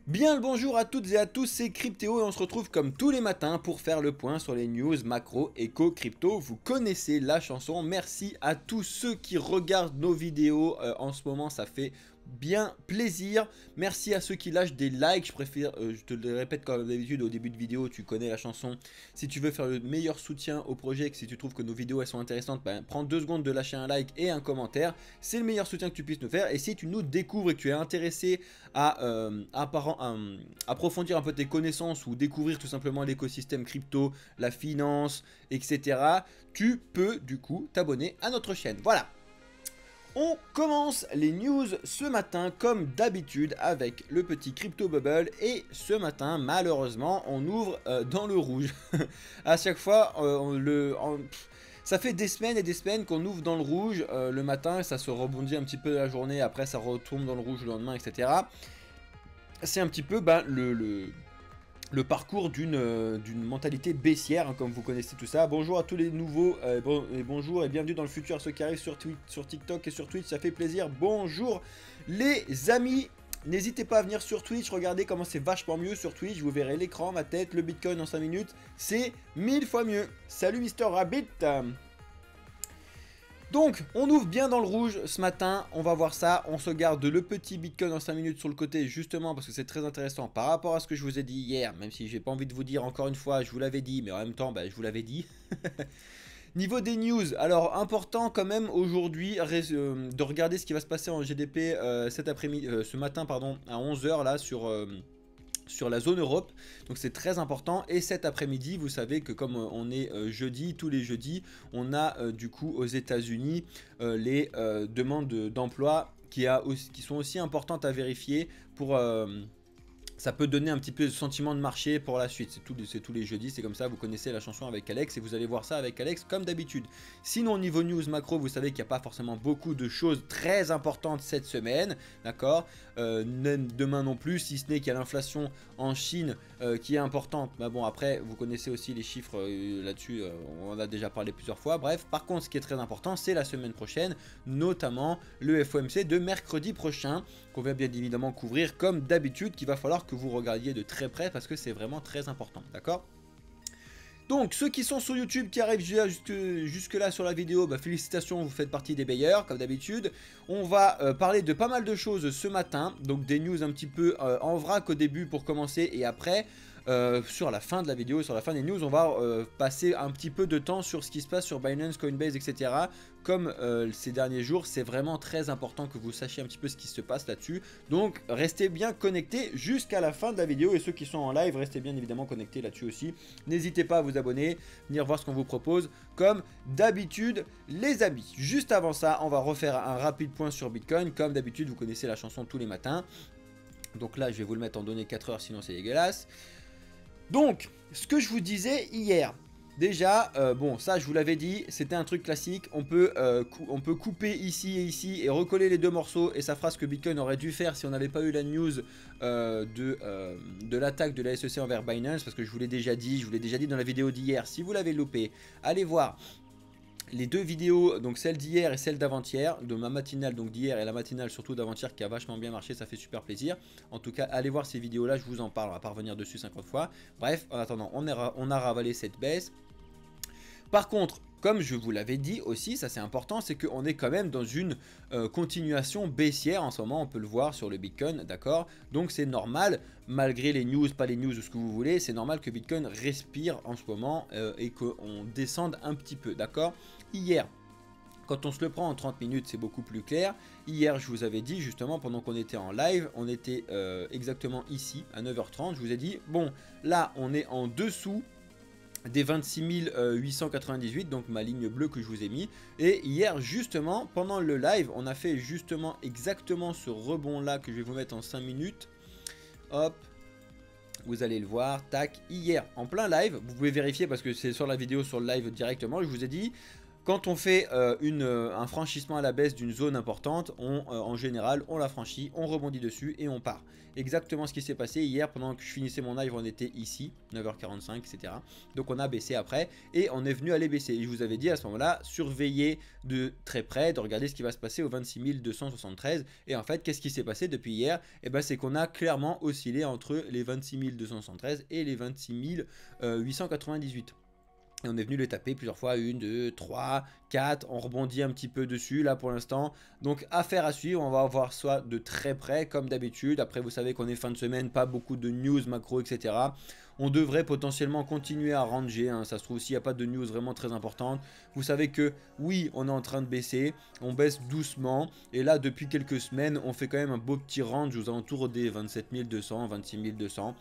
Bien le bonjour à toutes et à tous, c'est Cryptéo et on se retrouve comme tous les matins pour faire le point sur les news macro, éco, crypto. Vous connaissez la chanson, merci à tous ceux qui regardent nos vidéos en ce moment, ça fait bien plaisir. Merci à ceux qui lâchent des likes, je te le répète comme d'habitude au début de vidéo, tu connais la chanson. Si tu veux faire le meilleur soutien au projet, que si tu trouves que nos vidéos elles sont intéressantes, prends 2 secondes de lâcher un like et un commentaire. C'est le meilleur soutien que tu puisses nous faire. Et si tu nous découvres et que tu es intéressé à approfondir un peu tes connaissances ou découvrir tout simplement l'écosystème crypto, la finance, etc., tu peux du coup t'abonner à notre chaîne. Voilà. On commence les news ce matin comme d'habitude avec le petit crypto bubble et ce matin malheureusement on ouvre dans le rouge. À chaque fois ça fait des semaines et des semaines qu'on ouvre dans le rouge le matin, ça se rebondit un petit peu la journée, après ça retombe dans le rouge le lendemain, etc. C'est un petit peu le parcours d'une mentalité baissière, hein, comme vous connaissez tout ça. Bonjour à tous les nouveaux, bonjour et bienvenue dans le futur à ceux qui arrivent sur TikTok et sur Twitch, ça fait plaisir. Bonjour les amis, n'hésitez pas à venir sur Twitch, regardez comment c'est vachement mieux sur Twitch, vous verrez l'écran, ma tête, le Bitcoin en 5 minutes, c'est 1000 fois mieux. Salut Mister Rabbit. Donc, on ouvre bien dans le rouge ce matin, on va voir ça, on se garde le petit Bitcoin en 5 minutes sur le côté justement parce que c'est très intéressant par rapport à ce que je vous ai dit hier, même si j'ai pas envie de vous dire encore une fois, je vous l'avais dit, mais en même temps, je vous l'avais dit. Niveau des news, alors important quand même aujourd'hui de regarder ce qui va se passer en GDP cet après-midi, ce matin pardon, à 11 h là sur la zone Europe, donc c'est très important. Et cet après-midi, vous savez que comme on est jeudi, tous les jeudis, on a du coup aux États-Unis les demandes d'emploi qui sont aussi importantes à vérifier pour ça peut donner un petit peu de sentiment de marché pour la suite. C'est tous les jeudis, c'est comme ça, vous connaissez la chanson avec Alex et vous allez voir ça avec Alex comme d'habitude. Sinon, au niveau news macro, vous savez qu'il n'y a pas forcément beaucoup de choses très importantes cette semaine, d'accord, demain non plus, si ce n'est qu'il y a l'inflation en Chine qui est importante. Mais bon, après, vous connaissez aussi les chiffres là-dessus, on en a déjà parlé plusieurs fois. Bref, par contre, ce qui est très important, c'est la semaine prochaine, notamment le FOMC de mercredi prochain, qu'on va bien évidemment couvrir comme d'habitude, qu'il va falloir que vous regardiez de très près parce que c'est vraiment très important, d'accord? Donc ceux qui sont sur YouTube, qui arrivent jusque là sur la vidéo, félicitations, vous faites partie des meilleurs comme d'habitude. On va parler de pas mal de choses ce matin, donc des news un petit peu en vrac au début pour commencer et après sur la fin de la vidéo, sur la fin des news, on va passer un petit peu de temps sur ce qui se passe sur Binance, Coinbase, etc. Comme ces derniers jours, c'est vraiment très important que vous sachiez un petit peu ce qui se passe là-dessus. Donc restez bien connectés jusqu'à la fin de la vidéo et ceux qui sont en live, restez bien évidemment connectés là-dessus aussi. N'hésitez pas à vous abonner, venir voir ce qu'on vous propose comme d'habitude les amis. Juste avant ça, on va refaire un rapide point sur Bitcoin. Comme d'habitude, vous connaissez la chanson tous les matins. Donc là, je vais vous le mettre en données 4 heures, sinon c'est dégueulasse. Donc, ce que je vous disais hier, déjà, bon, ça je vous l'avais dit, c'était un truc classique, on peut couper ici et ici et recoller les deux morceaux et ça fera ce que Bitcoin aurait dû faire si on n'avait pas eu la news de l'attaque de la SEC envers Binance, parce que je vous l'ai déjà dit dans la vidéo d'hier. Si vous l'avez loupé, allez voir les deux vidéos, donc celle d'hier et celle d'avant-hier, de ma matinale donc d'hier et la matinale surtout d'avant-hier qui a vachement bien marché, ça fait super plaisir. En tout cas, allez voir ces vidéos là, je vous en parle, on va pas revenir dessus 50 fois. Bref, en attendant, on a ravalé cette baisse. Par contre, comme je vous l'avais dit aussi, ça c'est important, c'est qu'on est quand même dans une continuation baissière en ce moment, on peut le voir sur le Bitcoin, d'accord? Donc c'est normal, malgré les news, pas les news ou ce que vous voulez, c'est normal que Bitcoin respire en ce moment et qu'on descende un petit peu, d'accord? Hier, quand on se le prend en 30 minutes, c'est beaucoup plus clair. Hier, je vous avais dit, justement, pendant qu'on était en live, on était exactement ici, à 9h30, je vous ai dit, bon, là, on est en dessous des 26 898, donc ma ligne bleue que je vous ai mis. Et hier justement pendant le live on a fait justement exactement ce rebond là que je vais vous mettre en 5 minutes. Hop, vous allez le voir, tac, hier en plein live, vous pouvez vérifier parce que c'est sur la vidéo, sur le live directement, je vous ai dit Quand on fait un franchissement à la baisse d'une zone importante, en général, on la franchit, on rebondit dessus et on part. Exactement ce qui s'est passé hier pendant que je finissais mon live, on était ici, 9h45, etc. Donc on a baissé après et on est venu aller baisser. Et je vous avais dit à ce moment-là, surveillez de très près, de regarder ce qui va se passer au 26 273. Et en fait, qu'est-ce qui s'est passé depuis hier? Et ben, c'est qu'on a clairement oscillé entre les 26 273 et les 26 898. Et on est venu les taper plusieurs fois, 1, 2, 3, 4, on rebondit un petit peu dessus là pour l'instant. Donc affaire à suivre, on va voir soit de très près comme d'habitude. Après vous savez qu'on est fin de semaine, pas beaucoup de news macro etc. On devrait potentiellement continuer à ranger, hein. Ça se trouve s'il n'y a pas de news vraiment très importante. Vous savez que oui, on est en train de baisser, on baisse doucement. Et là depuis quelques semaines, on fait quand même un beau petit range aux alentours des 27 200, 26 200.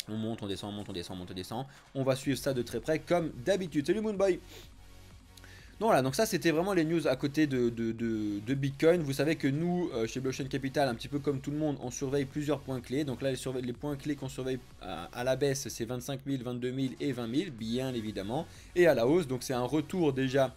On monte, on descend, on monte, on descend, on monte, on descend. On va suivre ça de très près comme d'habitude. Salut Moonboy. Donc voilà, donc ça c'était vraiment les news à côté de Bitcoin. Vous savez que nous, chez Blockchain Capital, un petit peu comme tout le monde, on surveille plusieurs points clés. Donc là, les points clés qu'on surveille à la baisse, c'est 25 000, 22 000 et 20 000, bien évidemment. Et à la hausse, donc c'est un retour déjà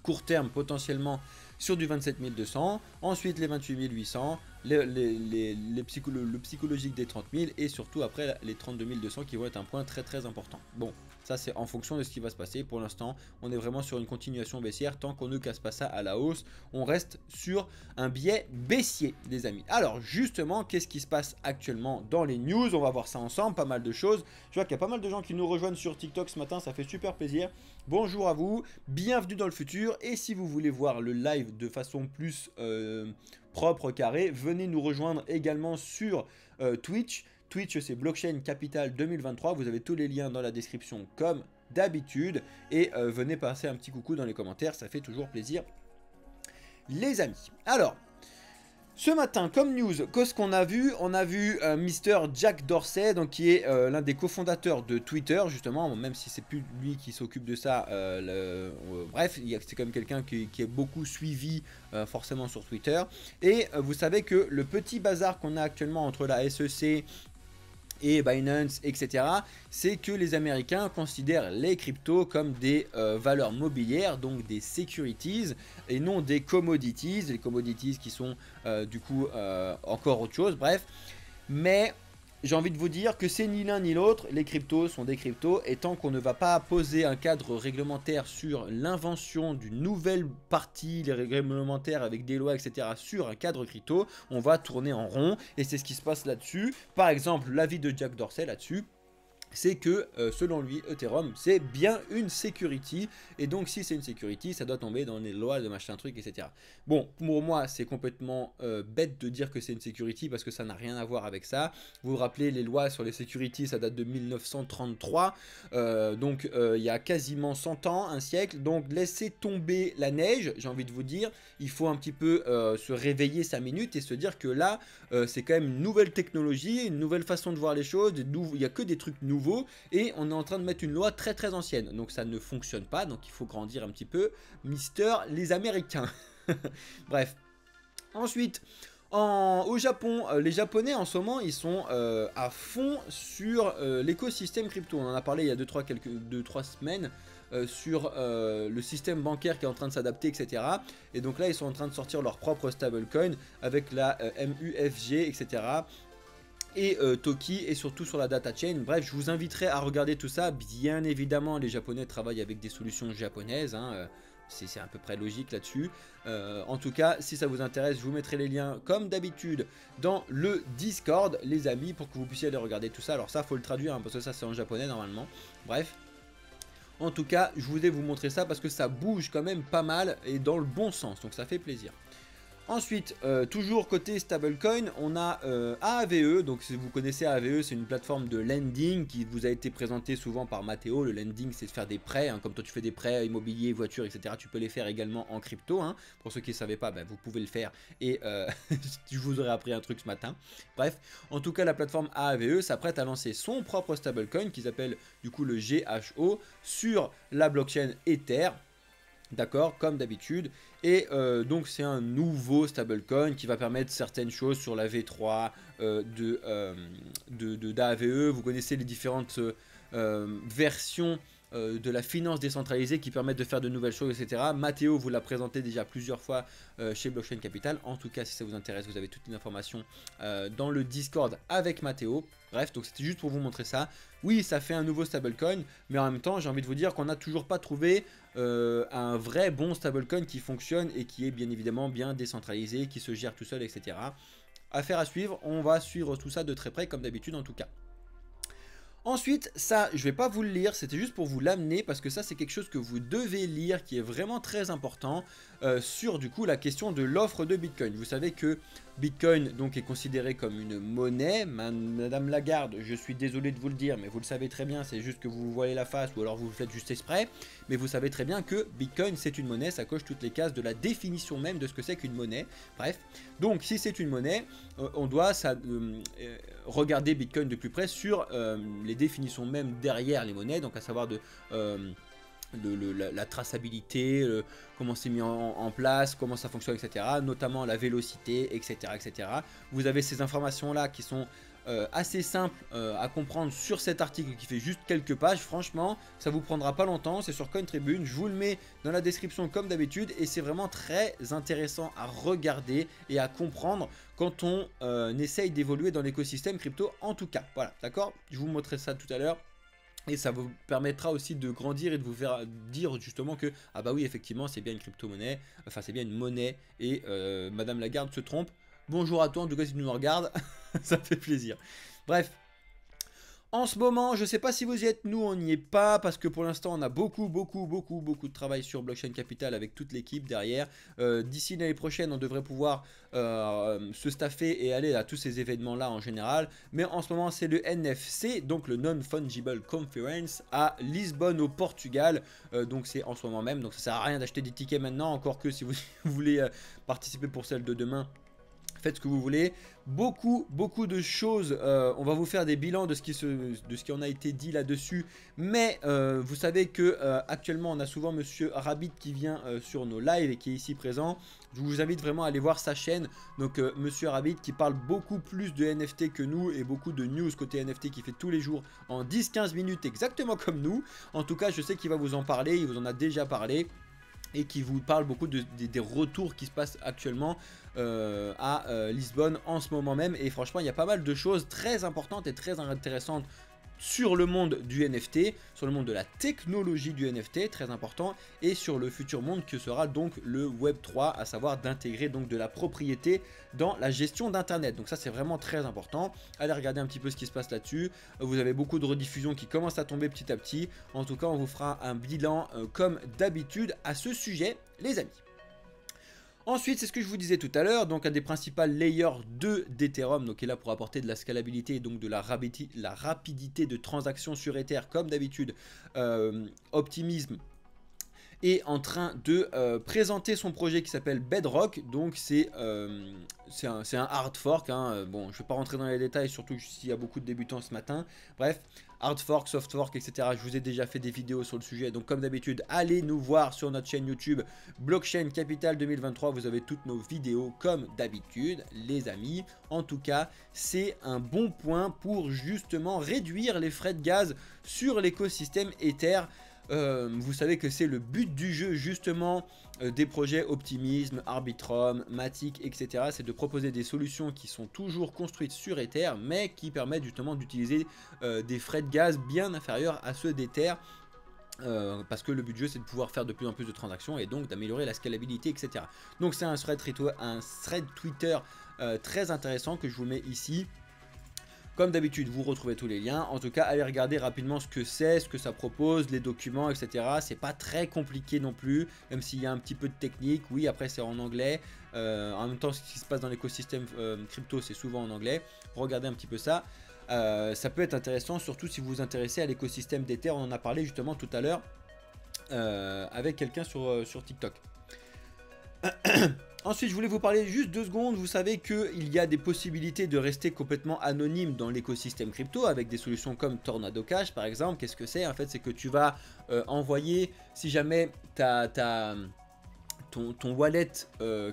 court terme potentiellement sur du 27 200, ensuite les 28 800, le psychologique des 30 000 et surtout après les 32 200 qui vont être un point très très important. Bon, ça c'est en fonction de ce qui va se passer. Pour l'instant, on est vraiment sur une continuation baissière. Tant qu'on ne casse pas ça à la hausse, on reste sur un biais baissier, les amis. Alors justement, qu'est-ce qui se passe actuellement dans les news? On va voir ça ensemble, pas mal de choses. Je vois qu'il y a pas mal de gens qui nous rejoignent sur TikTok ce matin, ça fait super plaisir. Bonjour à vous, bienvenue dans le futur. Et si vous voulez voir le live de façon plus propre, carré, venez nous rejoindre également sur Twitch. Twitch, c'est Blockchain Capital 2023. Vous avez tous les liens dans la description comme d'habitude. Et venez passer un petit coucou dans les commentaires, ça fait toujours plaisir, les amis. Alors, ce matin, comme news, qu'est-ce qu'on a vu? On a vu Mr. Jack Dorsey, donc qui est l'un des cofondateurs de Twitter, justement, même si c'est plus lui qui s'occupe de ça. Bref, c'est quand même quelqu'un qui est beaucoup suivi forcément sur Twitter. Et vous savez que le petit bazar qu'on a actuellement entre la SEC et Binance, etc., c'est que les Américains considèrent les cryptos comme des valeurs mobilières, donc des securities, et non des commodities, les commodities qui sont du coup encore autre chose, bref. Mais j'ai envie de vous dire que c'est ni l'un ni l'autre, les cryptos sont des cryptos, et tant qu'on ne va pas poser un cadre réglementaire sur l'invention d'une nouvelle partie, les réglementaires avec des lois, etc., sur un cadre crypto, on va tourner en rond, et c'est ce qui se passe là-dessus. Par exemple, l'avis de Jack Dorsey là-dessus, c'est que selon lui, Ethereum c'est bien une security, et donc si c'est une security, ça doit tomber dans les lois de machin truc, etc. Bon, pour moi c'est complètement bête de dire que c'est une security parce que ça n'a rien à voir avec ça. Vous vous rappelez, les lois sur les securities, ça date de 1933, donc il y a quasiment 100 ans, un siècle. Donc laissez tomber la neige, j'ai envie de vous dire. Il faut un petit peu se réveiller 5 minutes et se dire que là c'est quand même une nouvelle technologie, une nouvelle façon de voir les choses, il n'y a que des trucs nouveaux, et on est en train de mettre une loi très très ancienne, donc ça ne fonctionne pas, donc il faut grandir un petit peu, Mister les Américains. Bref, ensuite au Japon, les Japonais en ce moment ils sont à fond sur l'écosystème crypto. On en a parlé il y a 2-3 semaines sur le système bancaire qui est en train de s'adapter, etc. Et donc là ils sont en train de sortir leur propre stablecoin avec la MUFG, etc. et Toki, et surtout sur la data chain. Bref, je vous inviterai à regarder tout ça. Bien évidemment, les Japonais travaillent avec des solutions japonaises, hein, c'est à peu près logique là-dessus. En tout cas, si ça vous intéresse, je vous mettrai les liens comme d'habitude dans le Discord, les amis, pour que vous puissiez aller regarder tout ça. Alors ça, faut le traduire, hein, parce que ça c'est en japonais normalement. Bref. En tout cas, je voulais vous montrer ça parce que ça bouge quand même pas mal et dans le bon sens, donc ça fait plaisir. Ensuite, toujours côté stablecoin, on a AAVE. Donc si vous connaissez AAVE, c'est une plateforme de lending qui vous a été présentée souvent par Matteo. Le lending, c'est de faire des prêts, hein, comme toi tu fais des prêts immobiliers, voitures, etc. Tu peux les faire également en crypto, hein. Pour ceux qui ne savaient pas, ben, vous pouvez le faire, et je vous aurais appris un truc ce matin. Bref, en tout cas la plateforme AAVE s'apprête à lancer son propre stablecoin qui s'appelle du coup le GHO sur la blockchain Ether. D'accord, comme d'habitude. Et donc c'est un nouveau stablecoin qui va permettre certaines choses sur la V3 d'AAVE. Vous connaissez les différentes versions de la finance décentralisée qui permettent de faire de nouvelles choses, etc. Matteo vous l'a présenté déjà plusieurs fois chez Blockchain Capital. En tout cas, si ça vous intéresse, vous avez toutes les informations dans le Discord avec Matteo. Bref, donc c'était juste pour vous montrer ça. Oui, ça fait un nouveau stablecoin, mais en même temps, j'ai envie de vous dire qu'on n'a toujours pas trouvé un vrai bon stablecoin qui fonctionne et qui est bien évidemment bien décentralisé, qui se gère tout seul, etc. Affaire à suivre, on va suivre tout ça de très près, comme d'habitude en tout cas. Ensuite, ça, je vais pas vous le lire, c'était juste pour vous l'amener parce que ça, c'est quelque chose que vous devez lire qui est vraiment très important sur du coup la question de l'offre de Bitcoin. Vous savez que Bitcoin donc est considéré comme une monnaie. Madame Lagarde, je suis désolé de vous le dire, mais vous le savez très bien, c'est juste que vous voilez la face ou alors vous le faites juste exprès. Mais vous savez très bien que Bitcoin c'est une monnaie, ça coche toutes les cases de la définition même de ce que c'est qu'une monnaie. Bref, donc si c'est une monnaie, on doit regarder Bitcoin de plus près sur les définitions même derrière les monnaies, donc à savoir la traçabilité, comment c'est mis en place, comment ça fonctionne, etc. Notamment la vélocité, etc. etc. Vous avez ces informations-là qui sont assez simples à comprendre sur cet article qui fait juste quelques pages. Franchement, ça vous prendra pas longtemps, c'est sur CoinTribune. Je vous le mets dans la description comme d'habitude et c'est vraiment très intéressant à regarder et à comprendre quand on essaye d'évoluer dans l'écosystème crypto en tout cas. Voilà, d'accord? Je vous montrerai ça tout à l'heure. Et ça vous permettra aussi de grandir et de vous faire dire justement que ah bah oui effectivement c'est bien une crypto-monnaie, enfin c'est bien une monnaie et Madame Lagarde se trompe. Bonjour à toi en tout cas si tu nous regardes, ça me fait plaisir. Bref. En ce moment, je ne sais pas si vous y êtes, nous on n'y est pas parce que pour l'instant on a beaucoup de travail sur Blockchain Capital avec toute l'équipe derrière. D'ici l'année prochaine, on devrait pouvoir se staffer et aller à tous ces événements là en général. Mais en ce moment, c'est le NFC, donc le Non-Fungible Conference à Lisbonne au Portugal. Donc c'est en ce moment même, donc ça sert à rien d'acheter des tickets maintenant, encore que si vous voulez participer pour celle de demain. Faites ce que vous voulez, beaucoup de choses, on va vous faire des bilans de ce qui en a été dit là-dessus, mais vous savez que actuellement on a souvent Monsieur Rabbit qui vient sur nos lives et qui est ici présent. Je vous invite vraiment à aller voir sa chaîne, donc Monsieur Rabbit qui parle beaucoup plus de NFT que nous et beaucoup de news côté NFT qui fait tous les jours en 10-15 minutes exactement comme nous. En tout cas je sais qu'il va vous en parler, il vous en a déjà parlé. Et qui vous parle beaucoup des retours qui se passent actuellement à Lisbonne en ce moment même. Et franchement, il y a pas mal de choses très importantes et très intéressantes sur le monde du NFT, sur le monde de la technologie du NFT, très important, et sur le futur monde que sera donc le Web3, à savoir d'intégrer donc de la propriété dans la gestion d'internet. Donc ça c'est vraiment très important. Allez regarder un petit peu ce qui se passe là-dessus. Vous avez beaucoup de rediffusions qui commencent à tomber petit à petit. En tout cas, on vous fera un bilan comme d'habitude à ce sujet, les amis. Ensuite, c'est ce que je vous disais tout à l'heure, donc un des principaux layers d'Ethereum, donc qui est là pour apporter de la scalabilité et donc de la rapidité de transaction sur Ether, comme d'habitude, Optimism est en train de présenter son projet qui s'appelle Bedrock. Donc c'est un hard fork, hein. Bon, je ne vais pas rentrer dans les détails, surtout s'il y a beaucoup de débutants ce matin. Bref, hard fork, soft fork, etc. Je vous ai déjà fait des vidéos sur le sujet, donc comme d'habitude, allez nous voir sur notre chaîne YouTube Blockchain Capital 2023. Vous avez toutes nos vidéos comme d'habitude, les amis. En tout cas, c'est un bon point pour justement réduire les frais de gaz sur l'écosystème Ether. Vous savez que c'est le but du jeu justement des projets Optimism, Arbitrum, Matic, etc. C'est de proposer des solutions qui sont toujours construites sur Ether mais qui permettent justement d'utiliser des frais de gaz bien inférieurs à ceux d'Ether. Parce que le but du jeu c'est de pouvoir faire de plus en plus de transactions et donc d'améliorer la scalabilité, etc. Donc c'est un thread Twitter très intéressant que je vous mets ici. Comme d'habitude, vous retrouvez tous les liens. En tout cas, allez regarder rapidement ce que c'est, ce que ça propose, les documents, etc. C'est pas très compliqué non plus, même s'il y a un petit peu de technique. Oui, après c'est en anglais. En même temps, ce qui se passe dans l'écosystème crypto, c'est souvent en anglais. Regardez un petit peu ça. Ça peut être intéressant, surtout si vous vous intéressez à l'écosystème d'Ether. On en a parlé justement tout à l'heure avec quelqu'un sur TikTok. Ensuite, je voulais vous parler juste 2 secondes. Vous savez qu'il y a des possibilités de rester complètement anonyme dans l'écosystème crypto avec des solutions comme Tornado Cash par exemple. Qu'est-ce que c'est? En fait, c'est que tu vas envoyer, si jamais ton wallet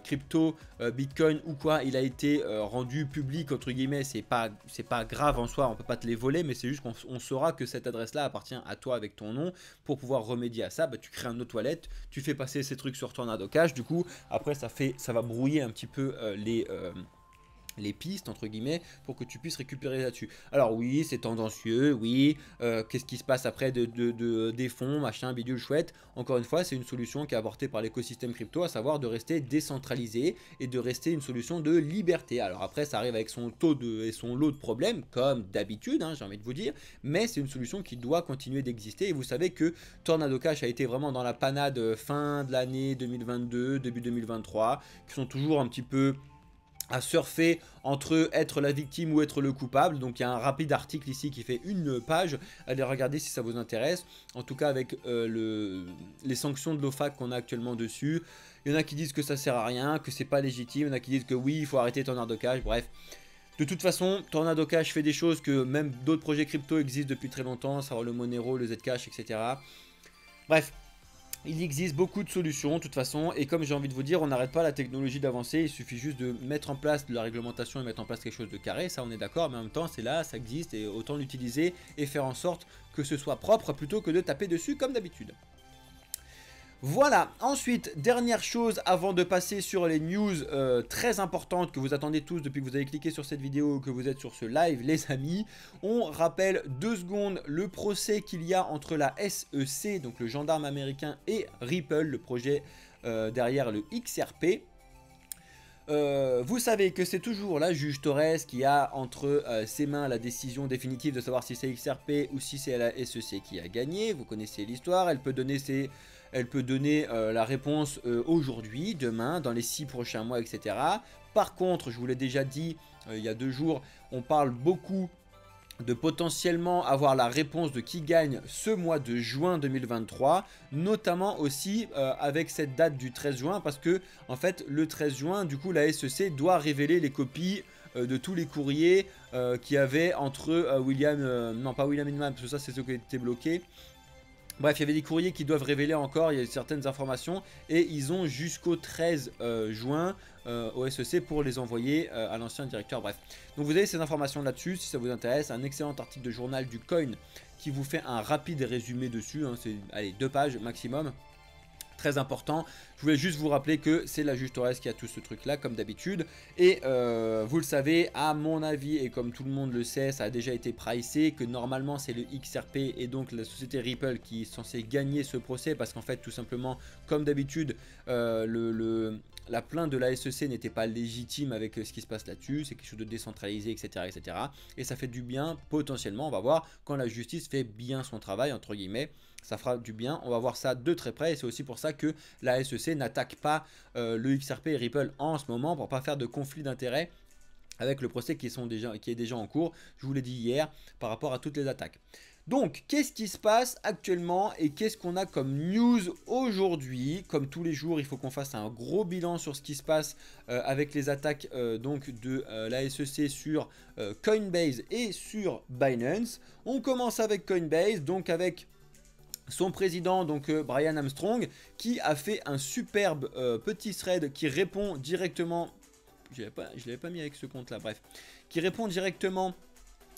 crypto, Bitcoin ou quoi, il a été rendu public entre guillemets, c'est pas grave en soi, on peut pas te les voler, mais c'est juste qu'on saura que cette adresse-là appartient à toi avec ton nom. Pour pouvoir remédier à ça, bah, tu crées un autre wallet, tu fais passer ces trucs sur Tornado Cash, du coup après ça va brouiller un petit peu les pistes entre guillemets pour que tu puisses récupérer là-dessus. Alors oui, c'est tendancieux, oui, qu'est-ce qui se passe après des fonds, machin, bidule chouette. Encore une fois, c'est une solution qui est apportée par l'écosystème crypto, à savoir de rester décentralisé et de rester une solution de liberté. Alors après, ça arrive avec son et son lot de problèmes, comme d'habitude, hein, j'ai envie de vous dire, mais c'est une solution qui doit continuer d'exister. Et vous savez que Tornado Cash a été vraiment dans la panade fin de l'année 2022, début 2023, qui sont toujours un petit peu à surfer entre être la victime ou être le coupable. Donc il y a un rapide article ici qui fait une page, allez regarder si ça vous intéresse. En tout cas avec les sanctions de l'OFAC qu'on a actuellement dessus, il y en a qui disent que ça sert à rien, que c'est pas légitime, il y en a qui disent que oui, il faut arrêter Tornado Cash, bref. De toute façon, Tornado Cash fait des choses que même d'autres projets crypto existent depuis très longtemps, savoir le Monero, le Zcash, etc. Bref. Il existe beaucoup de solutions de toute façon, et comme j'ai envie de vous dire, on n'arrête pas la technologie d'avancer, il suffit juste de mettre en place de la réglementation et mettre en place quelque chose de carré, ça on est d'accord, mais en même temps c'est là, ça existe, et autant l'utiliser et faire en sorte que ce soit propre plutôt que de taper dessus comme d'habitude. Voilà, ensuite, dernière chose avant de passer sur les news très importantes que vous attendez tous depuis que vous avez cliqué sur cette vidéo, que vous êtes sur ce live les amis. On rappelle 2 secondes le procès qu'il y a entre la SEC, donc le gendarme américain, et Ripple, le projet derrière le XRP. Vous savez que c'est toujours la juge Torres qui a entre ses mains la décision définitive de savoir si c'est XRP ou si c'est la SEC qui a gagné. Vous connaissez l'histoire, elle peut donner la réponse aujourd'hui, demain, dans les 6 prochains mois, etc. Par contre, je vous l'ai déjà dit il y a 2 jours, on parle beaucoup de potentiellement avoir la réponse de qui gagne ce mois de juin 2023, notamment aussi avec cette date du 13 juin, parce que en fait le 13 juin, du coup la SEC doit révéler les copies de tous les courriers qu'il y avait entre non pas William Inman, parce que ça c'est ceux qui ont été bloqués. Bref, il y avait des courriers qui doivent révéler encore, il y a certaines informations, et ils ont jusqu'au 13 juin au SEC pour les envoyer à l'ancien directeur, bref. Donc vous avez ces informations là-dessus, si ça vous intéresse, un excellent article de journal du Coin qui vous fait un rapide résumé dessus, hein, c'est, allez, 2 pages maximum. Très important, je voulais juste vous rappeler que c'est la juge Torres qui a tout ce truc là comme d'habitude, et vous le savez, à mon avis et comme tout le monde le sait, ça a déjà été pricé, que normalement c'est le XRP et donc la société Ripple qui est censée gagner ce procès, parce qu'en fait tout simplement comme d'habitude la plainte de la SEC n'était pas légitime avec ce qui se passe là-dessus, c'est quelque chose de décentralisé, etc., etc. Et ça fait du bien, potentiellement, on va voir, quand la justice fait bien son travail, entre guillemets, ça fera du bien, on va voir ça de très près, et c'est aussi pour ça que la SEC n'attaque pas le XRP et Ripple en ce moment, pour pas faire de conflit d'intérêts avec le procès qui est déjà en cours, je vous l'ai dit hier, par rapport à toutes les attaques. Donc, qu'est-ce qui se passe actuellement et qu'est-ce qu'on a comme news aujourd'hui? Comme tous les jours, il faut qu'on fasse un gros bilan sur ce qui se passe avec les attaques donc de la SEC sur Coinbase et sur Binance. On commence avec Coinbase, donc avec son président, donc Brian Armstrong, qui a fait un superbe petit thread qui répond directement... Je ne l'avais pas mis avec ce compte là, bref. Qui répond directement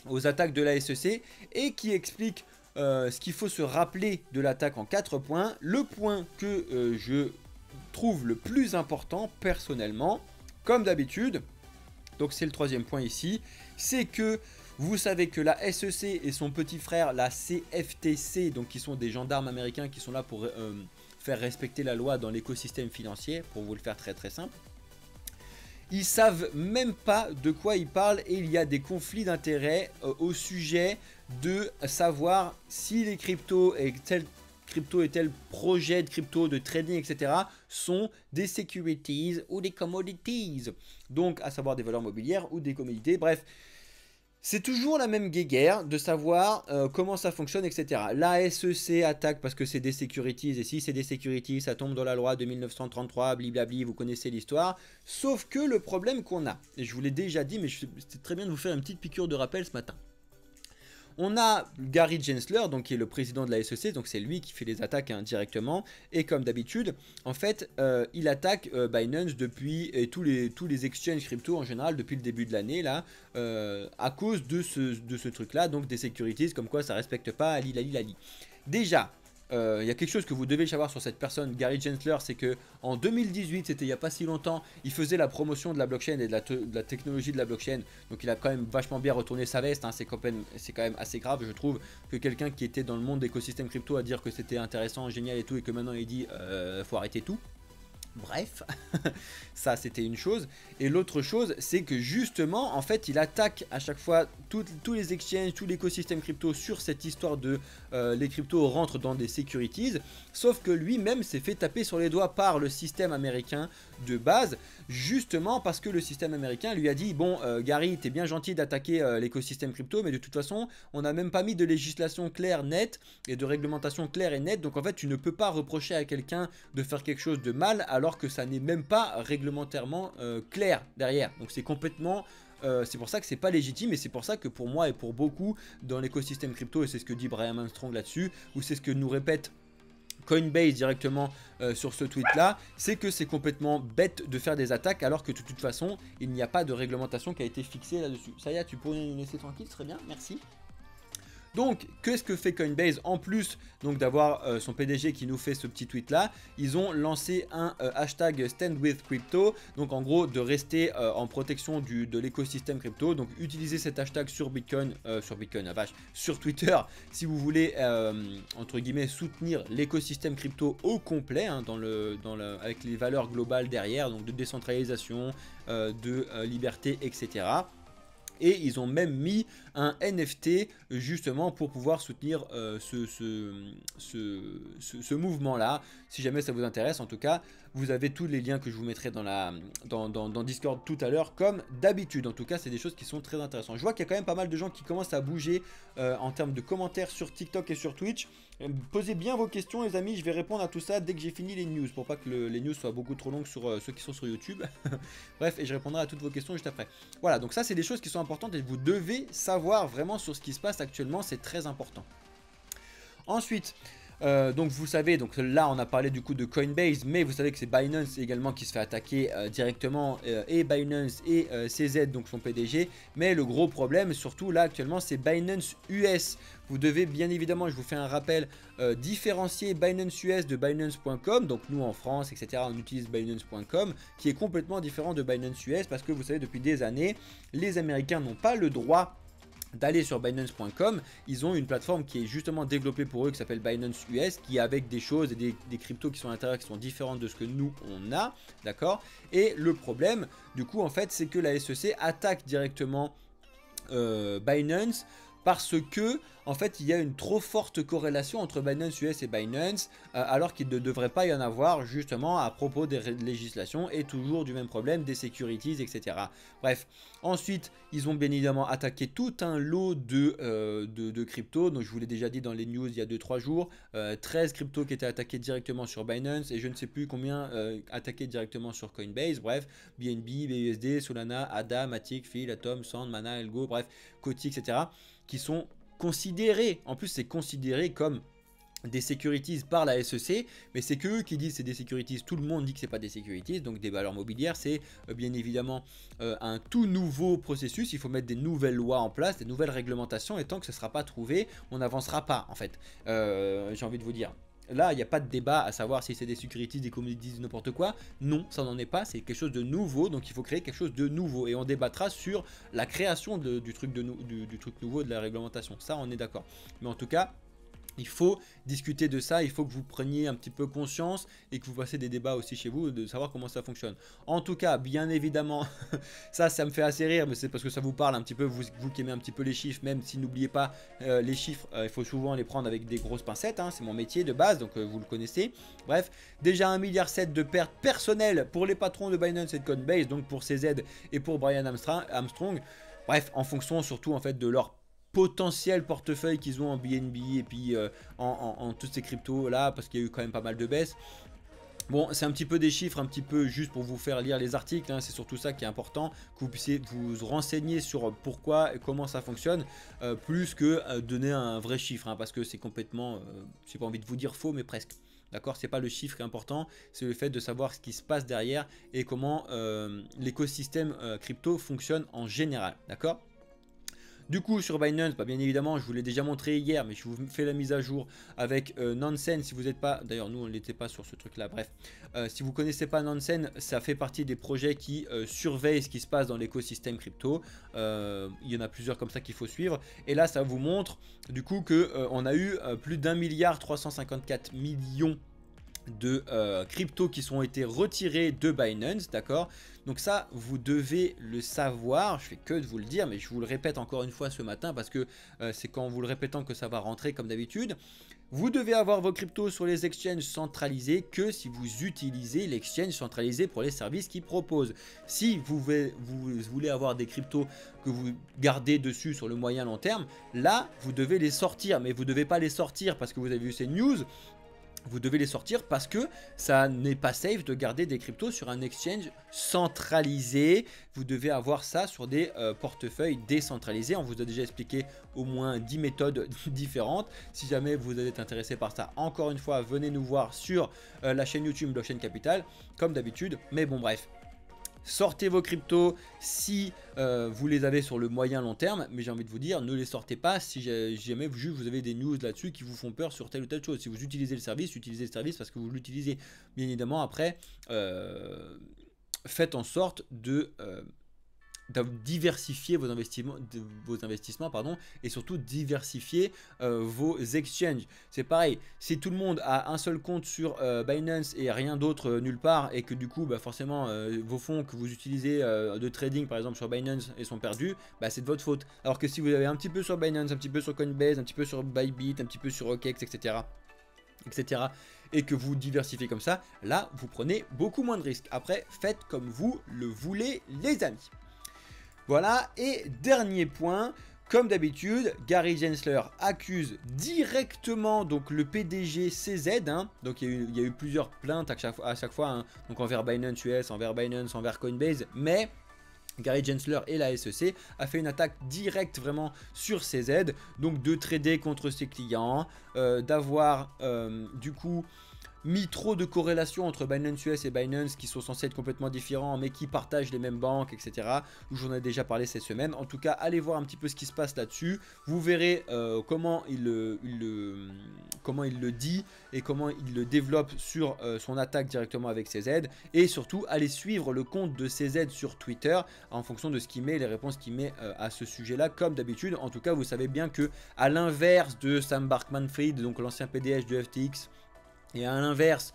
aux attaques de la SEC et qui explique ce qu'il faut se rappeler de l'attaque en 4 points. Le point que je trouve le plus important personnellement, comme d'habitude, donc c'est le 3e point ici, c'est que vous savez que la SEC et son petit frère, la CFTC, donc qui sont des gendarmes américains qui sont là pour faire respecter la loi dans l'écosystème financier, pour vous le faire très très simple, ils savent même pas de quoi ils parlent et il y a des conflits d'intérêts au sujet de savoir si les cryptos et tel projet de crypto, de trading, etc. sont des securities ou des commodities. Donc à savoir des valeurs mobilières ou des commodités, bref. C'est toujours la même guéguerre de savoir comment ça fonctionne, etc. La SEC attaque parce que c'est des securities, et si c'est des securities, ça tombe dans la loi de 1933, blablabli, vous connaissez l'histoire. Sauf que le problème qu'on a, et je vous l'ai déjà dit, mais c'est très bien de vous faire une petite piqûre de rappel ce matin. On a Gary Gensler, donc qui est le président de la SEC, donc c'est lui qui fait les attaques directement. Et comme d'habitude, en fait, il attaque Binance depuis et tous les exchanges crypto en général depuis le début de l'année là, à cause de ce truc-là, donc des securities, comme quoi ça respecte pas Ali Lali Lali. Déjà. Il y a quelque chose que vous devez savoir sur cette personne, Gary Gensler, c'est que en 2018, c'était il n'y a pas si longtemps, il faisait la promotion de la blockchain et de la technologie de la blockchain. Donc il a quand même vachement bien retourné sa veste, hein. C'est quand même assez grave, je trouve, que quelqu'un qui était dans le monde d'écosystème crypto à dire que c'était intéressant, génial et tout, et que maintenant il dit faut arrêter tout. Bref, ça c'était une chose. Et l'autre chose, c'est que justement, en fait, il attaque à chaque fois tous les exchanges, tout l'écosystème crypto sur cette histoire de les cryptos rentrent dans des securities. Sauf que lui-même s'est fait taper sur les doigts par le système américain de base, justement parce que le système américain lui a dit bon, Gary, t'es bien gentil d'attaquer l'écosystème crypto, mais de toute façon, on n'a même pas mis de législation claire, nette et de réglementation claire et nette. Donc en fait, tu ne peux pas reprocher à quelqu'un de faire quelque chose de mal alors que ça n'est même pas réglementairement clair derrière. Donc c'est complètement... c'est pour ça que c'est pas légitime et c'est pour ça que pour moi et pour beaucoup dans l'écosystème crypto, et c'est ce que dit Brian Armstrong là-dessus, ou c'est ce que nous répète Coinbase directement sur ce tweet là, c'est que c'est complètement bête de faire des attaques alors que de toute façon il n'y a pas de réglementation qui a été fixée là-dessus. Ça y est, tu pourrais nous laisser tranquille, ce serait bien, merci. Donc, qu'est-ce que fait Coinbase en plus donc d'avoir son PDG qui nous fait ce petit tweet là? Ils ont lancé un hashtag Stand with Crypto, donc en gros de rester en protection de l'écosystème crypto. Donc utilisez cet hashtag sur Bitcoin, la vache, sur Twitter si vous voulez entre guillemets soutenir l'écosystème crypto au complet, hein, avec les valeurs globales derrière, donc de décentralisation, de liberté, etc. Et ils ont même mis un NFT justement pour pouvoir soutenir ce mouvement-là. Si jamais ça vous intéresse, en tout cas, vous avez tous les liens que je vous mettrai dans Discord tout à l'heure, comme d'habitude. En tout cas, c'est des choses qui sont très intéressantes. Je vois qu'il y a quand même pas mal de gens qui commencent à bouger en termes de commentaires sur TikTok et sur Twitch. Posez bien vos questions les amis, je vais répondre à tout ça dès que j'ai fini les news, pour pas que les news soient beaucoup trop longues sur ceux qui sont sur YouTube. Bref, et je répondrai à toutes vos questions juste après. Voilà, donc ça c'est des choses qui sont importantes et vous devez savoir vraiment sur ce qui se passe actuellement, c'est très important. Ensuite, donc vous savez, donc là on a parlé du coup de Coinbase, mais vous savez que c'est Binance également qui se fait attaquer directement, et Binance et CZ, donc son PDG. Mais le gros problème surtout là actuellement c'est Binance US. Vous devez bien évidemment, je vous fais un rappel, différencier Binance US de Binance.com. Donc nous en France, etc., on utilise Binance.com qui est complètement différent de Binance US parce que vous savez depuis des années, les Américains n'ont pas le droit d'aller sur Binance.com. Ils ont une plateforme qui est justement développée pour eux qui s'appelle Binance US, qui avec des choses et des cryptos qui sont à l'intérieur qui sont différentes de ce que nous on a, d'accord. Et le problème du coup en fait c'est que la SEC attaque directement Binance parce que en fait il y a une trop forte corrélation entre Binance US et Binance, alors qu'il ne devrait pas y en avoir justement à propos des législations et toujours du même problème des securities, etc. Bref, ensuite ils ont bien évidemment attaqué tout un lot de cryptos. Donc je vous l'ai déjà dit dans les news il y a 2-3 jours, 13 cryptos qui étaient attaqués directement sur Binance et je ne sais plus combien attaqués directement sur Coinbase. Bref, BNB, BUSD, Solana, ADA, Matic, Phil, Atom, Sand, Mana, Elgo, bref, Kotick, etc. qui sont considérés, en plus c'est considéré comme des securities par la SEC, mais c'est que eux qui disent c'est des securities, tout le monde dit que c'est pas des securities, donc des valeurs mobilières, c'est bien évidemment un tout nouveau processus. Il faut mettre des nouvelles lois en place, des nouvelles réglementations, et tant que ce ne sera pas trouvé, on n'avancera pas en fait, j'ai envie de vous dire. Là, il n'y a pas de débat à savoir si c'est des securities, des commodities, n'importe quoi. Non, ça n'en est pas, c'est quelque chose de nouveau, donc il faut créer quelque chose de nouveau. Et on débattra sur la création du truc nouveau, de la réglementation. Ça, on est d'accord. Mais en tout cas, il faut discuter de ça, il faut que vous preniez un petit peu conscience et que vous fassiez des débats aussi chez vous, de savoir comment ça fonctionne. En tout cas, bien évidemment, ça me fait assez rire, mais c'est parce que ça vous parle un petit peu, vous qui aimez un petit peu les chiffres, même si n'oubliez pas, les chiffres, il faut souvent les prendre avec des grosses pincettes, hein, c'est mon métier de base, donc vous le connaissez. Bref, déjà 1,7 milliard de pertes personnelles pour les patrons de Binance et de Coinbase, donc pour CZ et pour Brian Armstrong. Bref, en fonction surtout en fait de leur potentiel portefeuille qu'ils ont en BNB et puis en toutes ces cryptos là, parce qu'il y a eu quand même pas mal de baisses. Bon, c'est un petit peu des chiffres, un petit peu juste pour vous faire lire les articles, hein. C'est surtout ça qui est important, que vous puissiez vous renseigner sur pourquoi et comment ça fonctionne, plus que donner un vrai chiffre, hein, parce que c'est complètement, j'ai pas envie de vous dire faux, mais presque. D'accord, c'est pas le chiffre qui est important, c'est le fait de savoir ce qui se passe derrière et comment l'écosystème crypto fonctionne en général. D'accord. Du coup, sur Binance, bah, bien évidemment, je vous l'ai déjà montré hier, mais je vous fais la mise à jour avec Nansen. Si vous n'êtes pas, d'ailleurs, nous, on n'était pas sur ce truc-là. Bref, si vous ne connaissez pas Nansen, ça fait partie des projets qui surveillent ce qui se passe dans l'écosystème crypto. Il y en a plusieurs comme ça qu'il faut suivre. Et là, ça vous montre du coup qu'on a eu plus d'1,354 milliard de cryptos qui sont été retirés de Binance, d'accord. Donc ça, vous devez le savoir, je fais que de vous le dire, mais je vous le répète encore une fois ce matin parce que c'est quand vous le répétant que ça va rentrer comme d'habitude. Vous devez avoir vos cryptos sur les exchanges centralisés que si vous utilisez l'exchange centralisé pour les services qu'ils proposent. Si vous voulez avoir des cryptos que vous gardez dessus sur le moyen long terme, là, vous devez les sortir, mais vous ne devez pas les sortir parce que vous avez vu ces news. Vous devez les sortir parce que ça n'est pas safe de garder des cryptos sur un exchange centralisé. Vous devez avoir ça sur des portefeuilles décentralisés. On vous a déjà expliqué au moins 10 méthodes différentes. Si jamais vous êtes intéressé par ça, encore une fois, venez nous voir sur la chaîne YouTube Blockchain Capital, comme d'habitude. Mais bon, bref. Sortez vos cryptos si vous les avez sur le moyen long terme, mais j'ai envie de vous dire, ne les sortez pas si jamais vous avez des news là-dessus qui vous font peur sur telle ou telle chose. Si vous utilisez le service parce que vous l'utilisez. Bien évidemment, après, faites en sorte de diversifier vos investissements, pardon, et surtout diversifier vos exchanges. C'est pareil, si tout le monde a un seul compte sur Binance et rien d'autre nulle part, et que du coup bah, forcément vos fonds que vous utilisez de trading par exemple sur Binance et sont perdus, bah, c'est de votre faute. Alors que si vous avez un petit peu sur Binance, un petit peu sur Coinbase, un petit peu sur Bybit, un petit peu sur OKEx, etc., et que vous diversifiez comme ça, là vous prenez beaucoup moins de risques. Après, faites comme vous le voulez les amis. Voilà, et dernier point, comme d'habitude, Gary Gensler accuse directement donc le PDG CZ, hein, donc il y a eu plusieurs plaintes à chaque fois, hein, donc envers Binance US, envers Binance, envers Coinbase, mais Gary Gensler et la SEC a fait une attaque directe vraiment sur CZ, donc de trader contre ses clients, d'avoir du coup mis trop de corrélations entre Binance US et Binance qui sont censés être complètement différents mais qui partagent les mêmes banques, etc. J'en ai déjà parlé cette semaine. En tout cas, allez voir un petit peu ce qui se passe là-dessus. Vous verrez comment il le dit et comment il le développe sur son attaque directement avec CZ. Et surtout, allez suivre le compte de CZ sur Twitter en fonction de ce qu'il met, les réponses qu'il met à ce sujet-là, comme d'habitude. En tout cas, vous savez bien que à l'inverse de Sam Bankman-Fried, donc l'ancien PDG de FTX, et à l'inverse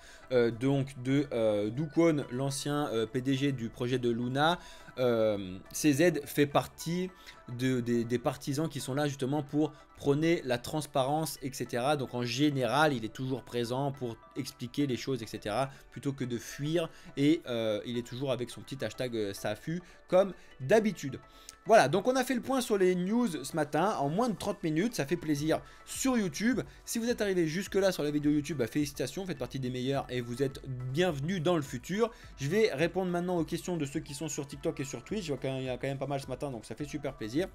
donc de Do Kwon, l'ancien PDG du projet de Luna, CZ fait partie des partisans qui sont là justement pour prôner la transparence, etc. Donc en général, il est toujours présent pour expliquer les choses, etc. plutôt que de fuir, et il est toujours avec son petit hashtag SAFU comme d'habitude. Voilà, donc on a fait le point sur les news ce matin en moins de 30 minutes, ça fait plaisir sur YouTube. Si vous êtes arrivé jusque là sur la vidéo YouTube, bah félicitations, faites partie des meilleurs et vous êtes bienvenus dans le futur. Je vais répondre maintenant aux questions de ceux qui sont sur TikTok et sur Twitch, je vois qu'il y a quand même pas mal ce matin, donc ça fait super plaisir.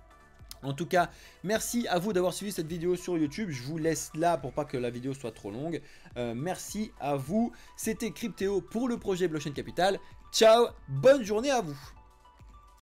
En tout cas, merci à vous d'avoir suivi cette vidéo sur YouTube. Je vous laisse là pour pas que la vidéo soit trop longue. Merci à vous. C'était Cryptéo pour le projet Blockchain Capital. Ciao, bonne journée à vous.